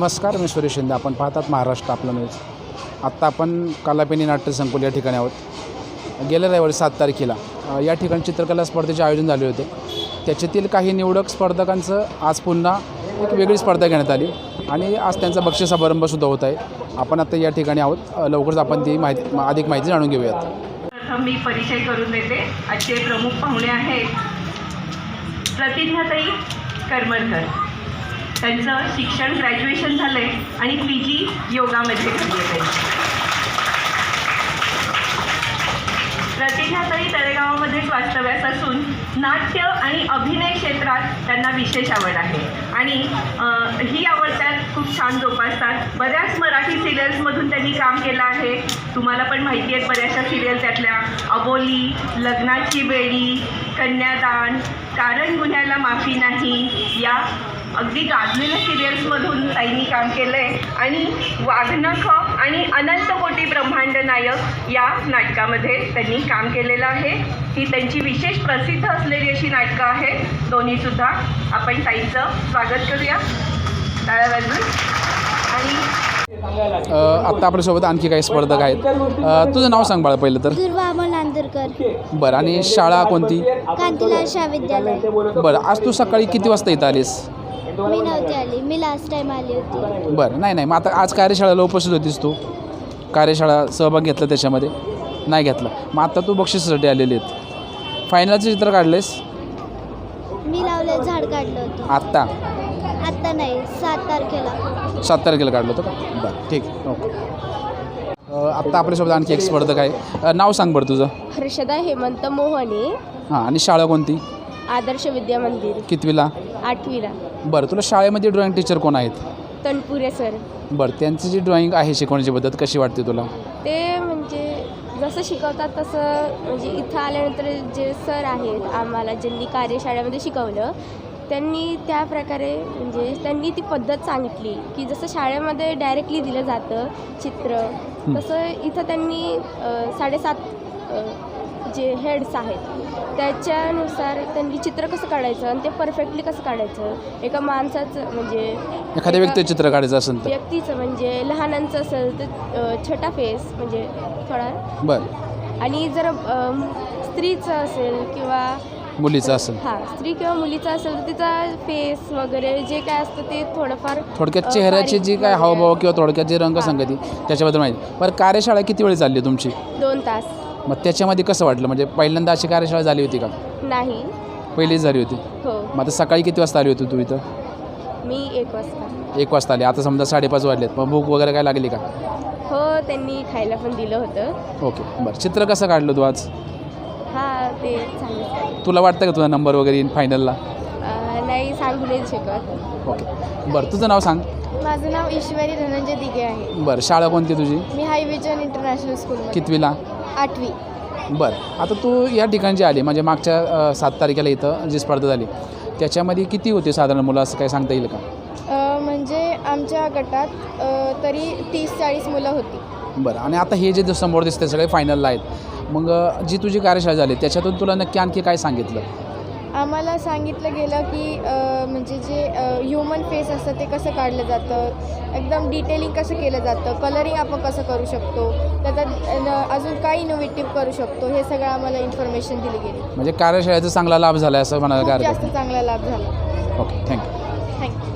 नमस्कार, मी सुरेश शिंदे. आपण पाहतात महाराष्ट्र आपला न्यूज. आत्ता आपण कलापेनी नाट्यसंकुल या ठिकाणी आहोत. गेल्या रविवारी 7 तारखेला या ठिकाणी चित्रकला स्पर्धेचे आयोजन झाले होते. त्याच्यातील काही निवडक स्पर्धकांचं आज पुन्हा एक वेगळी स्पर्धा घेण्यात आली आणि आज त्यांचा बक्षीस समारंभसुद्धा होत आहे. आपण आता या ठिकाणी आहोत. लवकरच आपण ती अधिक माहिती जाणून घेऊयात. प्रथम मी परिचय करून देते. आजचे प्रमुख पाहुणे आहेत प्रतिज्ञाताई करमरकर. त्यांचं शिक्षण ग्रॅज्युएशन झालं आहे आणि PG योगामध्ये झाली आहे. प्रतिज्ञाताई तळेगावामध्येच वास्तव्यास असून नाट्य आणि अभिनय क्षेत्रात त्यांना विशेष आवड आहे आणि ही आवड त्यात खूप छान जोपासतात. बऱ्याच मराठी सिरियल्समधून त्यांनी काम केलं आहे. तुम्हाला पण माहिती आहेत बऱ्याचशा सिरियल, त्यातल्या अबोली, लग्नाची बेडी, कन्यादान, कारण गुन्ह्याला माफी नाही या अगदी गाजलेल्या सिरियल्समधून ताईंनी काम केलं आहे आणि वाघनख आणि अनंत कोटी ब्रह्मांड नायक या नाटकामध्ये त्यांनी काम केलेलं आहे. ही त्यांची विशेष प्रसिद्ध असलेली अशी नाटकं आहेत दोन्हीसुद्धा. आपण ताईंचं स्वागत करूया टाळ्या वाजवून. आणि आत्ता आपल्यासोबत आणखी काही स्पर्धक आहेत. तुझं नाव सांग बाळा पहिलं तर. दुर्वा नांदुरकर. बरं, आणि शाळा कोणती? कांतीलाल शाह विद्यालय. बरं, आज तू सकाळी किती वाजता इथं आलीस? मी नव्हती आली, मी लास्ट टाइम आली होती. बरं, नाही मग आता आज कार्यशाळेला उपस्थित होतीस तू? कार्यशाळा सहभाग घेतला त्याच्यामध्ये? नाही घेतला. मग आता तू बक्षिसासाठी आलेली आहेत. फायनलचं चित्र काढलेस? मी लावले झाड काढलं होतं. आत्ता आत्ता नाही, 7 तारखेला. 7 तारखेला काढलं होतं का? बरं, ठीक, ओके. आत्ता आपल्यासोबत आणखी एक स्पर्धक आहे. नाव सांग बरं तुझं. हर्षदा हेमंत मोहने. हां, आणि शाळा कोणती? आदर्श विद्या मंदिर. कितवीला? 8वीला. बरं, तुला शाळेमध्ये ड्रॉइंग टीचर कोण आहेत? तनपुरे सर. बरं, त्यांची जी ड्रॉइंग आहे शिकवण्याची पद्धत कशी वाटते तुला? ते म्हणजे जसं शिकवतात तसं, म्हणजे इथं आल्यानंतर जे सर आहेत आम्हाला ज्यांनी कार्यशाळेमध्ये शिकवलं त्यांनी त्या प्रकारे म्हणजे त्यांनी ती पद्धत सांगितली की जसं शाळेमध्ये डायरेक्टली दिलं जातं चित्र, तसं इथं त्यांनी 7.5 जे हेड्स आहेत त्याच्यानुसार त्यांनी चित्र कसं काढायचं आणि ते परफेक्टली कसं काढायचं. एका माणसाचं म्हणजे एखाद्या व्यक्तीचं चित्र काढायचं असेल तर? व्यक्तीचं म्हणजे लहानांचं असेल तर छोटा फेस म्हणजे थोडा. बरं, आणि जर स्त्रीचं असेल किंवा मुलीचं असेल? हां, स्त्री किंवा मुलीचं असेल तर तिचा फेस वगैरे जे काय असतं ते थोडंफार थोडक्यात चेहऱ्याची जी काय हावभाव किंवा थोडक्यात जी रंगसंगती त्याच्याबद्दल माहिती. बरं, कार्यशाळा किती वेळ चालली तुमची? 2 तास. मग त्याच्यामध्ये कसं वाटलं? म्हणजे पहिल्यांदा अशी कार्यशाळा झाली होती का? नाही. पहिलीच झाली होती? हो. मग आता सकाळी किती वाजता आली होती तू इथं? मी 1 वाजता. 1 वाजता आली. आता समजा 5:30 वाजलेत. मग भूक वगैरे काय लागली का? हो, त्यांनी खायला पण दिलं होतं. ओके, बरं. चित्र कसं काढलं तू आज? हां, ते चांगलं. तुला वाटतं का तुझा नंबर वगैरे येईन फायनलला? नाही, सांगू नाही शकत. ओके, बरं. तुझं नाव सांग. माझं नाव ईश्वरी धनंजय दिघे आहे. बरं, शाळा कोणती तुझी? मी हाय विजन इंटरनॅशनल स्कूल. कितवीला? 8वी. बरं, आता तू या ठिकाणी जी आली म्हणजे मागच्या 7 तारखेला इथं जी स्पर्धा झाली त्याच्यामध्ये किती होते साधारण मुलं, असं काय सांगता येईल का? म्हणजे आमच्या गटात तरी 30-40 मुलं होती. बरं, आणि आता हे जे समोर दिसते सगळे फायनलला आहेत. मग जी तुझी कार्यशाळा झाली त्याच्यातून तुला नक्की आणखी काय सांगितलं? आम्हाला सांगितलं गेलं की म्हणजे जे ह्युमन फेस असतं ते कसं काढलं जातं, एकदम डिटेलिंग कसं केलं जातं, कलरिंग आपण कसं करू शकतो, त्याच्यात अजून काय इनोव्हेटिव्ह करू शकतो, हे सगळं आम्हाला इन्फॉर्मेशन दिली गेली. म्हणजे कार्यशाळेचा चांगला लाभ झाला असं म्हणायला काय हरकत जास्त चांगला लाभ झाला. Okay, thank you. थँक्यू.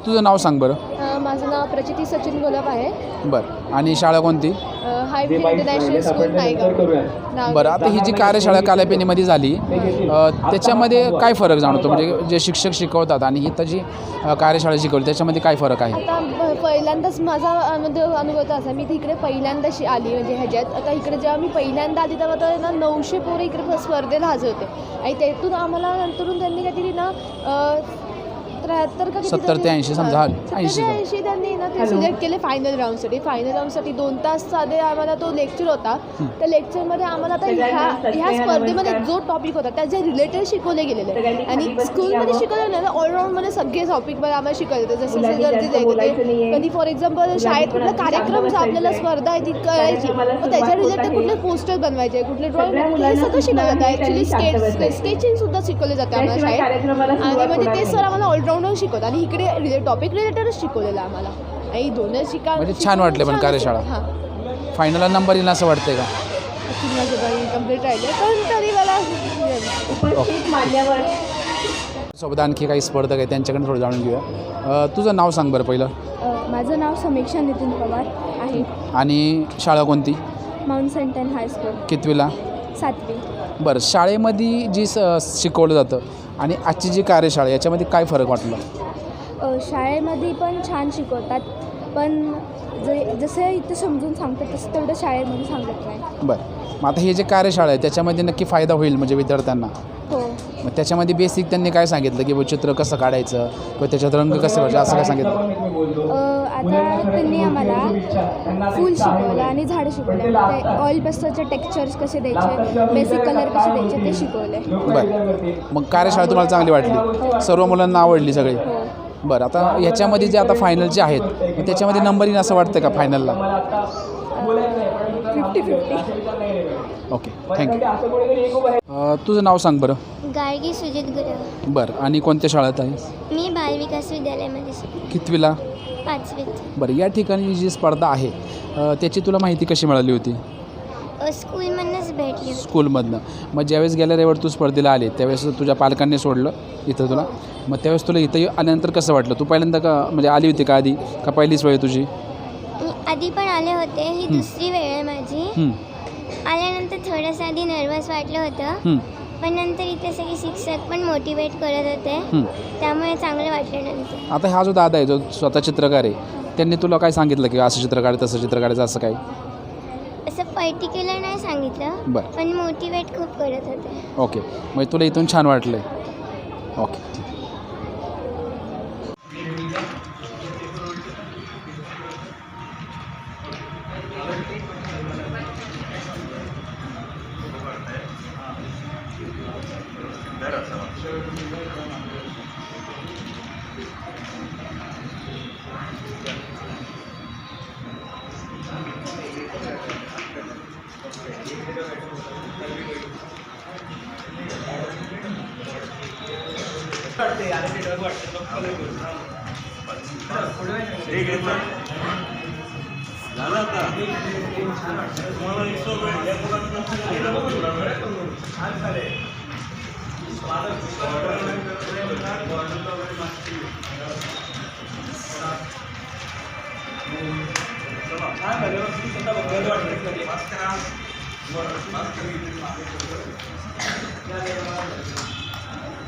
तुझं नाव सांग बरं. माझं नाव प्रचिती सचिन गुलाब आहे. बरं, आणि शाळा कोणती? हाय इंटरनॅशनल स्कूल नायगाव. बरं, आता ही जी कार्यशाळा कालापेनीमध्ये झाली त्याच्यामध्ये काय फरक जाणवतो? म्हणजे जे शिक्षक शिकवतात आणि इथं जी कार्यशाळा शिकवली त्याच्यामध्ये काय फरक आहे? आता पहिल्यांदाच माझा अनुभव तर असा, मी तिकडे पहिल्यांदाच आली म्हणजे ह्याच्यात. आता इकडे जेव्हा मी पहिल्यांदा आली तेव्हा तर ना 900 पोरं इकडे स्पर्धेला हजर होते आणि त्यातून आम्हाला नंतरून त्यांनी काहीतरी ना 73 का 70 ते 80 समजा. 80 त्यांनी ना ते सिलेक्ट केले फायनल राऊंडसाठी. 2 तास साधे आम्हाला तो लेक्चर होता. त्या लेक्चरमध्ये आम्हाला आता ह्या स्पर्धेमध्ये जो टॉपिक होता त्याच्या रिलेटेड शिकवले गेलेले आणि स्कूलमध्ये शिकवलं ना ऑलराऊंडमध्ये सगळे टॉपिकमध्ये आम्हाला शिकवले होते. जसं गरजेचं आहे ते कधी फॉर एक्झाम्पल शाळेत कुठला कार्यक्रम आपल्याला स्पर्धा आहे ती करायची, मग त्याच्या रिलेटेड कुठले पोस्टर बनवायचे, कुठले ड्रॉइंग, हे सगळं शिकवलं जातं. ॲक्च्युली स्केचिंग सुद्धा शिकवले जातं आम्हाला शाळेत. आणि म्हणजे ते सर आम्हाला ऑलराऊंड बॅकग्राऊंडवर शिकवतात आणि इकडे टॉपिक रिलेटेडच शिकवलेलं आम्हाला आणि दोन्ही म्हणजे छान वाटले पण कार्यशाळा. हां फायनलला नंबर येईल असं वाटतंय का? कम्प्लीट राहिले पण तरी मला उपस्थित मान्यवर सोबत आणखी काही स्पर्धक आहे त्यांच्याकडे थोडं जाणून घेऊया. तुझं नाव सांग बरं पहिलं. माझं नाव समीक्षा नितीन पवार आहे. आणि शाळा कोणती? माउंट सेंटन हायस्कूल कितवीला? 7वी. बरं, शाळेमध्ये जी शिकवलं जातं आणि आजची जी कार्यशाळा याच्यामध्ये काय फरक वाटलं? शाळेमध्ये पण छान शिकवतात पण जसं इथं समजून सांगतात तसं तेवढं शाळेमध्ये सांगत नाही. बरं, मग आता हे जे कार्यशाळा आहे त्याच्यामध्ये नक्की फायदा होईल म्हणजे विद्यार्थ्यांना. हो. मग त्याच्यामध्ये बेसिक त्यांनी काय सांगितलं की चित्र कसं काढायचं किंवा त्याच्यात रंग कसे भरायचे असं काय सांगितलं? आता त्यांनी आम्हाला फूल शिकवलं आणि झाडं शिकवले. ते ऑइल पेस्टलचे टेक्स्चर्स कसे द्यायचे, बेसिक कलर कसे द्यायचे ते शिकवले. बरं, मग कार्यशाळा तुम्हाला चांगली वाटली? सर्व मुलांना आवडली सगळी? बरं, आता ह्याच्यामध्ये जे आता फायनलचे आहेत मग त्याच्यामध्ये नंबर येईल असं वाटतं का फायनलला? 50-50. Okay, thank you. तुझं नाव सांग बरं. गाडगी सुजित गुरव. बरं, आणि कोणत्या शाळेत आहे? मी बालविकास विद्यालयामध्ये शिकते. कितवीला? 5वीत. बरं, या ठिकाणी जी स्पर्धा आहे त्याची तुला माहिती कशी मिळाली होती? स्कूलमधूनच भेटली होती. स्कूलमधनं. मग ज्यावेळेस गेल्या रविवार तू स्पर्धेला आले त्यावेळेस तुझ्या पालकांनी सोडलं इथं तुला, मग त्यावेळेस तुला इथं आल्यानंतर कसं वाटलं? तू पहिल्यांदा का म्हणजे आली होती का आधी का पहिलीच वेळ तुझी? मी आधी पण आले होते, ही दुसरी वेळ आहे माझी. आल्यानंतर थोडंसं आधी नर्वस वाटलं होतं पण नंतर इथे सगळे शिक्षक पण मोटिवेट करत होते त्यामुळे चांगलं वाटलं नंतर. आता हा जो दादा आहे जो स्वतः चित्रकार आहे त्यांनी तुला काय सांगितलं की असं चित्र काढायचं तसं चित्र काढायचं असं काय? असं पर्टिक्युलर नाही सांगितलं बरं, पण मोटिवेट खूप करत होते. ओके, मग तुला इथून छान वाटलं आहे? ओके.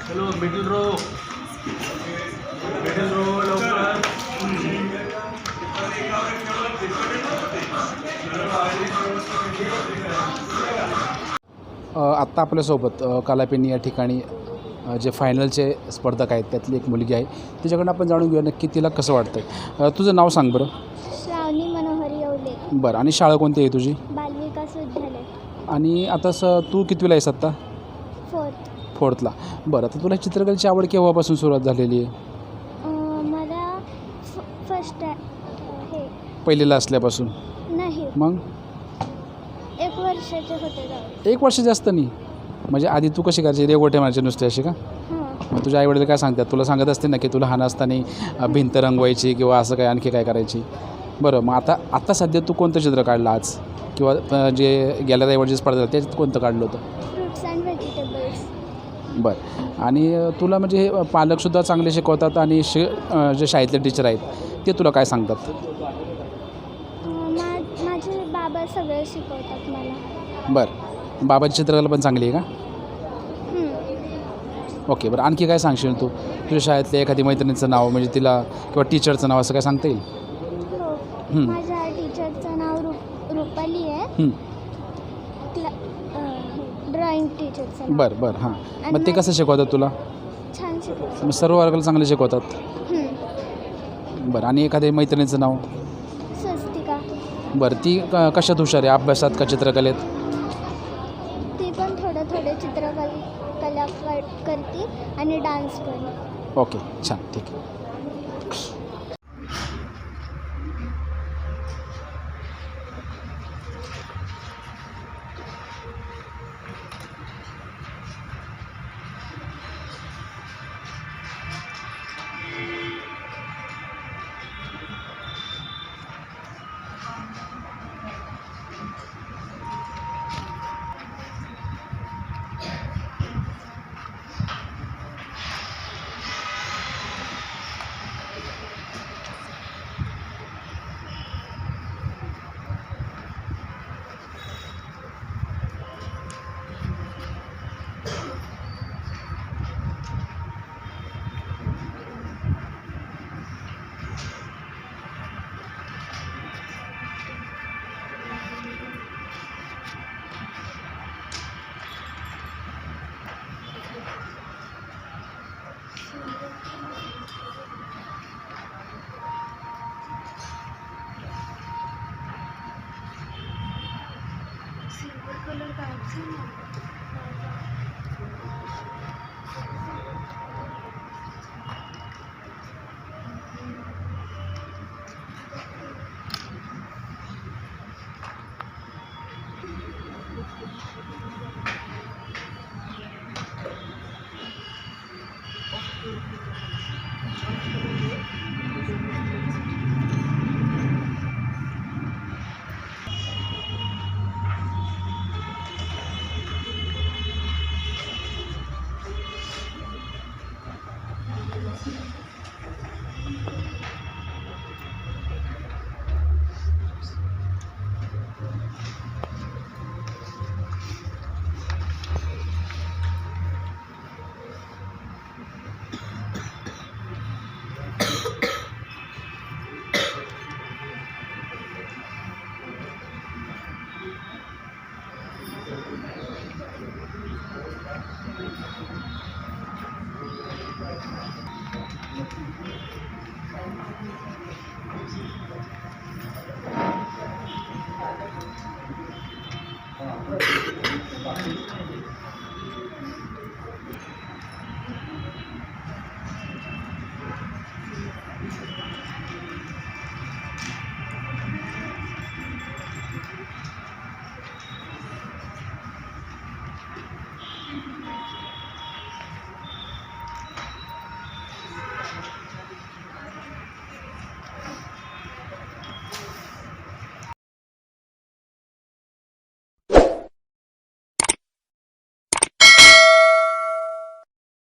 चलो मिडिल रो लवकर. आत्ता आपल्यासोबत कलापेनी या ठिकाणी जे फायनलचे स्पर्धक आहेत त्यातली एक मुलगी आहे, तिच्याकडून आपण जाणून घेऊया नक्की तिला कसं वाटतं. तुझं नाव सांग बरं. श्रावणी मनोहर येवले. बरं, आणि शाळा कोणती आहे तुझी? बालविकास विद्यालय. आणि आता तू कितवीला आहेस आत्ता? 4th. 4thला. बरं, आता तुला चित्रकलेची आवड केव्हापासून सुरुवात झालेली आहे? मला फर्स्ट हे पहिलीला असल्यापासून? नाही, मग 1 वर्षाचे होते जाऊ. 1 वर्ष जास्त नाही म्हणजे आधी तू कशी करायची? रेगोटे मारायचे नुसते असे का? हां. मग तुझ्या आईवडील काय सांगतात? तुला सांगत असते ना की तुला लहान असताना भिंत रंगवायची किंवा असं काय आणखी काय करायची? बरं, मग आता सध्या तू कोणतं चित्र काढलं आज किंवा जे गेल्या रविवारची स्पर्धा झाली त्याच्यात कोणतं काढलं होतं? Fruits and vegetables. बरं, आणि तुला म्हणजे हे पालकसुद्धा चांगले शिकवतात आणि जे शाळेतले टीचर आहेत ते तुला काय सांगतात? माझे बाबा सगळे शिकवतात मला. बरं, बाबाची चित्रकला पण चांगली आहे का? ओके, बरं, आणखी काय सांगशील तू? तुझ्या शाळेतल्या एखादी मैत्रिणीचं नाव म्हणजे तिला किंवा टीचरचं नाव असं काय सांगता येईल? हो, माझ्या टीचरचं नाव रुपाली आहे. ड्रॉइंग टीचरचं. बरं बरं, हां. मग ते कसं शिकवतात तुला? छान शिकवतात. मग सर्व वर्गाला चांगले शिकवतात? बरं, आणि एखाद्या मैत्रिणीचं नाव? स्वस्तिका. बरं, ती कशात हुशार आहे? अभ्यासात का चित्रकलेत? ती पण थोडं चित्रकला करते आणि डान्स पण. ओके, छान, ठीक आहे. सिल्वर कलर गायब झाला.